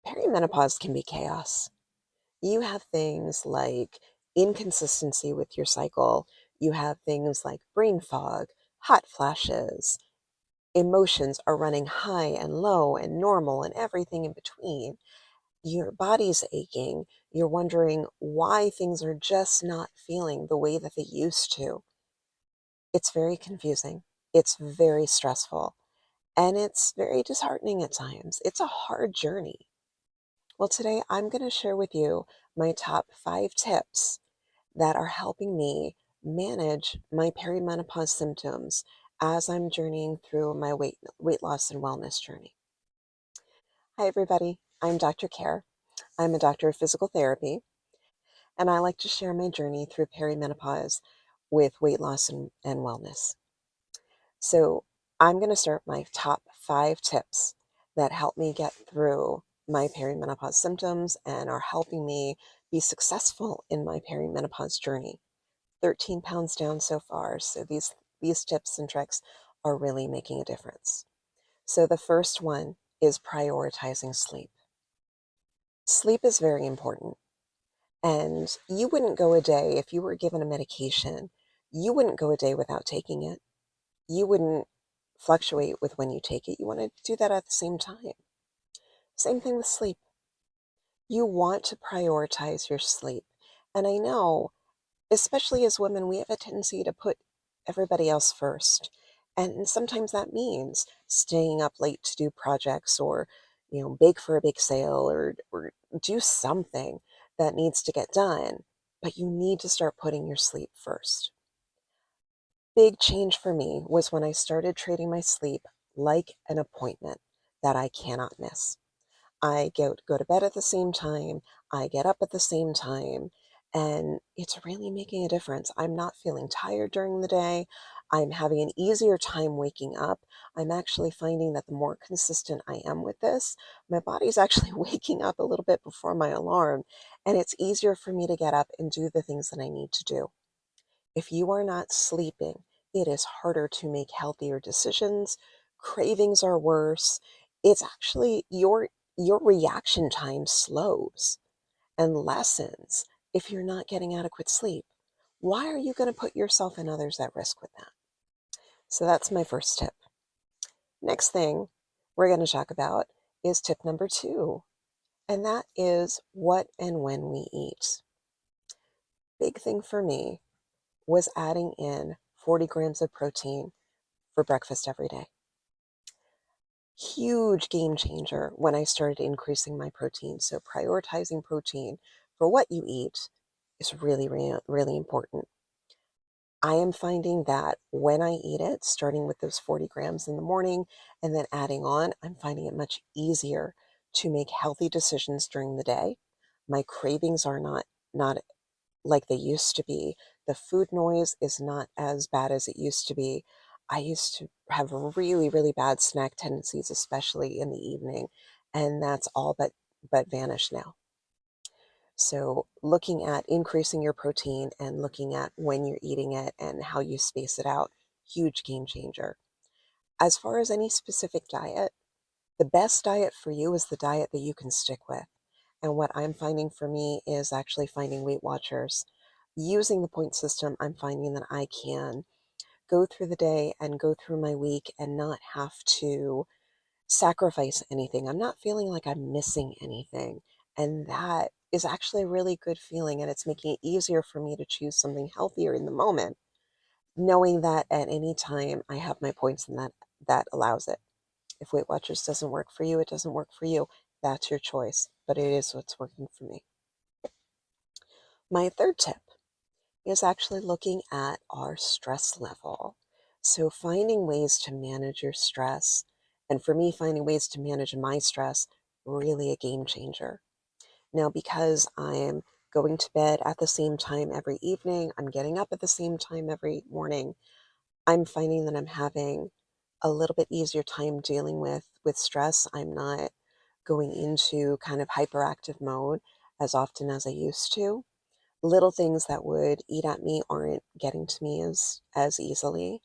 Perimenopause can be chaos. You have things like inconsistency with your cycle. You have things like brain fog, hot flashes, emotions are running high and low and normal and everything in between. Your body's aching. You're wondering why things are just not feeling the way that they used to. It's very confusing. It's very stressful. And it's very disheartening at times. It's a hard journey. Well, today I'm going to share with you my top 5 tips that are helping me manage my perimenopause symptoms as I'm journeying through my weight loss and wellness journey. Hi, everybody. I'm Dr. Care. I'm a doctor of physical therapy, and I like to share my journey through perimenopause with weight loss and wellness. So, I'm going to start my top 5 tips that help me get through my perimenopause symptoms and are helping me be successful in my perimenopause journey. 13 pounds down so far, so these tips and tricks are really making a difference. So the first one is prioritizing sleep. Sleep is very important, and you wouldn't go a day if you were given a medication, you wouldn't go a day without taking it. You wouldn't fluctuate with when you take it. You want to do that at the same time. Same thing with sleep. You want to prioritize your sleep. And I know, especially as women, we have a tendency to put everybody else first. And sometimes that means staying up late to do projects or, bake for a big sale or do something that needs to get done. But you need to start putting your sleep first. Big change for me was when I started treating my sleep like an appointment that I cannot miss. I go to bed at the same time, I get up at the same time, and it's really making a difference. I'm not feeling tired during the day. I'm having an easier time waking up. I'm actually finding that the more consistent I am with this, my body's actually waking up a little bit before my alarm, and it's easier for me to get up and do the things that I need to do. If you are not sleeping, it is harder to make healthier decisions. Cravings are worse. It's actually your reaction time slows and lessens if you're not getting adequate sleep. Why are you going to put yourself and others at risk with that? So that's my first tip. Next thing we're going to talk about is tip number 2, and that is what and when we eat. Big thing for me was adding in 40 grams of protein for breakfast every day. Huge game changer when I started increasing my protein. So prioritizing protein for what you eat is really, really, really important. I am finding that when I eat it, starting with those 40 grams in the morning and then adding on, I'm finding it much easier to make healthy decisions during the day. My cravings are not like they used to be. The food noise is not as bad as it used to be. I used to have really, really bad snack tendencies, especially in the evening, and that's all but vanished now. So looking at increasing your protein and looking at when you're eating it and how you space it out, huge game changer. As far as any specific diet, the best diet for you is the diet that you can stick with. And what I'm finding for me is actually finding Weight Watchers. Using the point system, I'm finding that I can go through the day and go through my week and not have to sacrifice anything. I'm not feeling like I'm missing anything. And that is actually a really good feeling. And it's making it easier for me to choose something healthier in the moment, knowing that at any time I have my points and that allows it. If Weight Watchers doesn't work for you, it doesn't work for you. That's your choice, but it is what's working for me. My third tip is actually looking at our stress level. So finding ways to manage your stress, and for me, finding ways to manage my stress, really a game changer. Now, because I'm going to bed at the same time every evening, I'm getting up at the same time every morning, I'm finding that I'm having a little bit easier time dealing with stress. I'm not going into kind of hyperactive mode as often as I used to. Little things that would eat at me aren't getting to me as easily.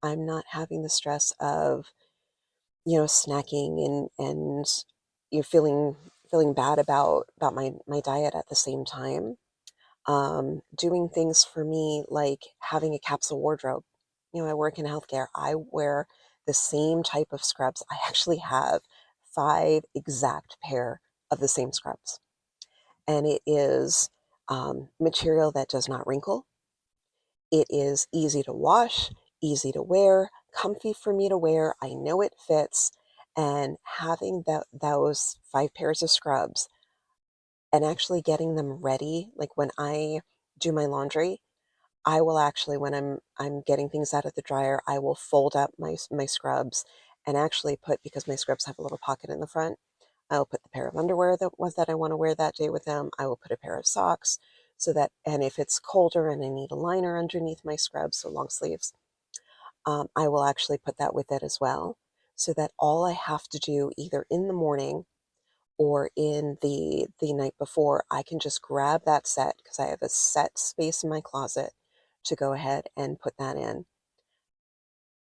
I'm not having the stress of, snacking and you're feeling feeling bad about my diet at the same time. Doing things for me like having a capsule wardrobe. You know, I work in healthcare. I wear the same type of scrubs. I actually have 5 exact pair of the same scrubs, and it is material that does not wrinkle. It is easy to wash, easy to wear, comfy for me to wear. I know it fits, and having those 5 pairs of scrubs and actually getting them ready, like when I do my laundry, I will actually, when I'm getting things out of the dryer, I will fold up my scrubs and actually put, because my scrubs have a little pocket in the front, I'll put the pair of underwear that I want to wear that day with them. I will put a pair of socks so that, and if it's colder and I need a liner underneath my scrubs, so long sleeves, I will actually put that with it as well, so that all I have to do either in the morning or in the night before, I can just grab that set because I have a set space in my closet to go ahead and put that in,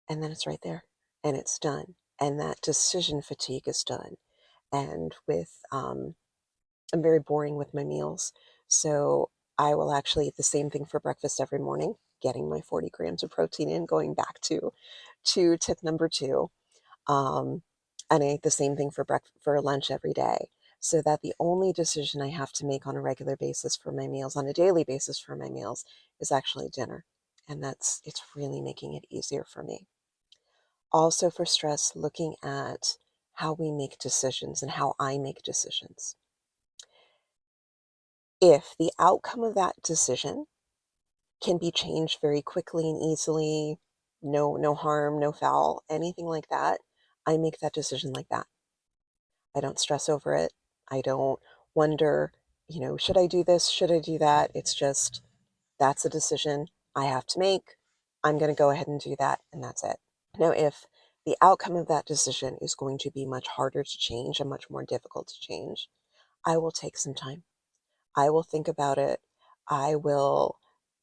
and then it's right there, and it's done, and that decision fatigue is done. And with I'm very boring with my meals, so I will actually eat the same thing for breakfast every morning, getting my 40 grams of protein in, going back to tip number 2. Um, and I ate the same thing for lunch every day, so that the only decision I have to make on a regular basis for my meals, on a daily basis for my meals, is actually dinner. And it's really making it easier for me. Also for stress, looking at how we make decisions and how I make decisions. If the outcome of that decision can be changed very quickly and easily, no harm, no foul, anything like that, I make that decision like that. I don't stress over it. I don't wonder, should I do this? Should I do that? It's just, that's a decision I have to make. I'm going to go ahead and do that, and that's it. Now, if the outcome of that decision is going to be much harder to change and much more difficult to change, I will take some time. I will think about it. I will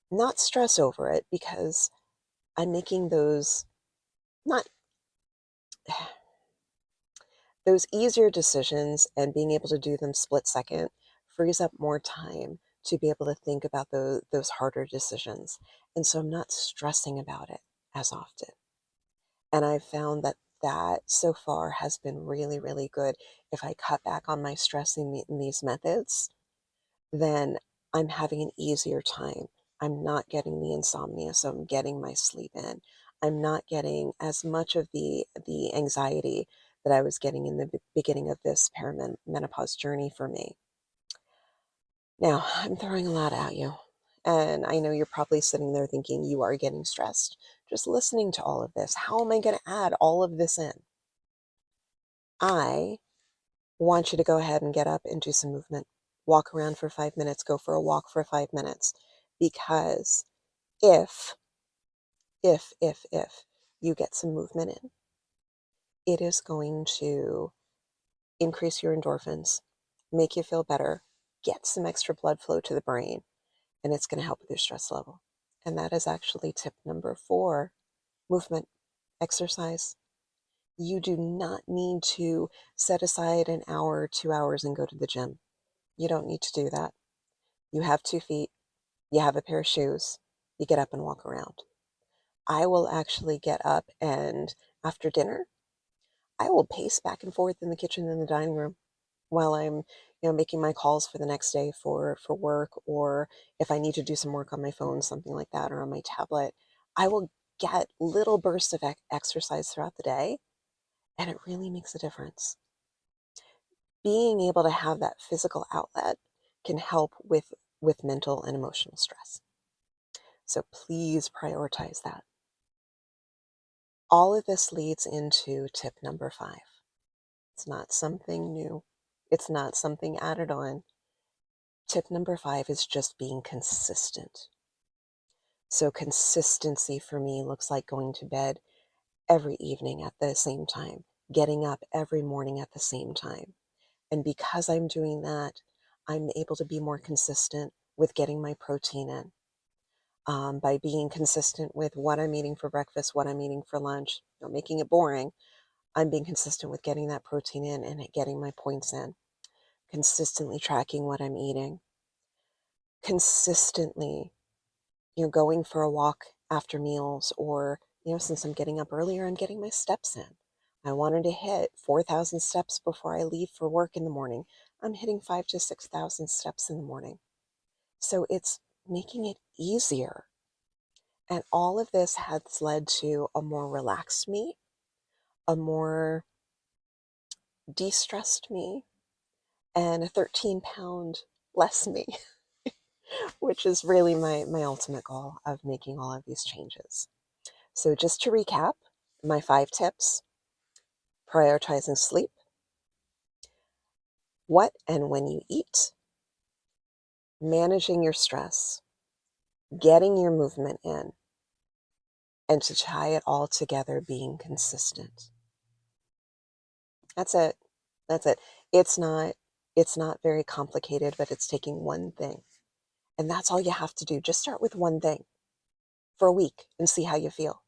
not stress over it because I'm making those not those easier decisions, and being able to do them split second frees up more time to be able to think about those harder decisions. And so I'm not stressing about it as often. And I've found that that so far has been really, really good. If I cut back on my stressing in these methods, then I'm having an easier time. I'm not getting the insomnia, so I'm getting my sleep in. I'm not getting as much of the anxiety that I was getting in the beginning of this perimenopause journey for me. Now, I'm throwing a lot at you, and I know you're probably sitting there thinking you are getting stressed. Just listening to all of this, how am I going to add all of this in? I want you to go ahead and get up and do some movement. Walk around for 5 minutes, go for a walk for 5 minutes. Because if, if you get some movement in, it is going to increase your endorphins, make you feel better, get some extra blood flow to the brain, and it's going to help with your stress level. And that is actually tip number 4, movement, exercise. You do not need to set aside an hour, 2 hours, and go to the gym. You don't need to do that. You have 2 feet, you have a pair of shoes, you get up and walk around. I will actually get up, and after dinner, I will pace back and forth in the kitchen and the dining room while I'm, making my calls for the next day for work, or if I need to do some work on my phone, something like that, or on my tablet. I will get little bursts of exercise throughout the day, and it really makes a difference. Being able to have that physical outlet can help with mental and emotional stress. So please prioritize that. All of this leads into tip number 5. It's not something new. It's not something added on. Tip number 5 is just being consistent. So consistency for me looks like going to bed every evening at the same time, getting up every morning at the same time. And because I'm doing that, I'm able to be more consistent with getting my protein in. By being consistent with what I'm eating for breakfast, what I'm eating for lunch, making it boring, I'm being consistent with getting that protein in and getting my points in. consistently tracking what I'm eating, consistently, going for a walk after meals, or, since I'm getting up earlier, I'm getting my steps in. I wanted to hit 4,000 steps before I leave for work in the morning. I'm hitting 5 to 6,000 steps in the morning. So it's making it easier. And all of this has led to a more relaxed me, a more de-stressed me, and a 13-pound less me, which is really my ultimate goal of making all of these changes. So just to recap, my 5 tips: prioritizing sleep, what and when you eat, managing your stress, getting your movement in, and to tie it all together, being consistent. That's it. That's it. It's not it's not very complicated, but it's taking one thing. And that's all you have to do. Just start with one thing for a week and see how you feel.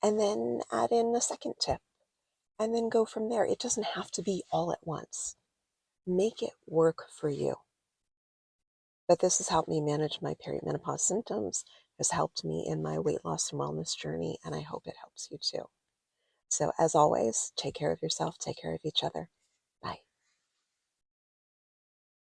And then add in a second tip and then go from there. It doesn't have to be all at once. Make it work for you. But this has helped me manage my perimenopause symptoms, has helped me in my weight loss and wellness journey, and I hope it helps you too. So as always, take care of yourself, take care of each other.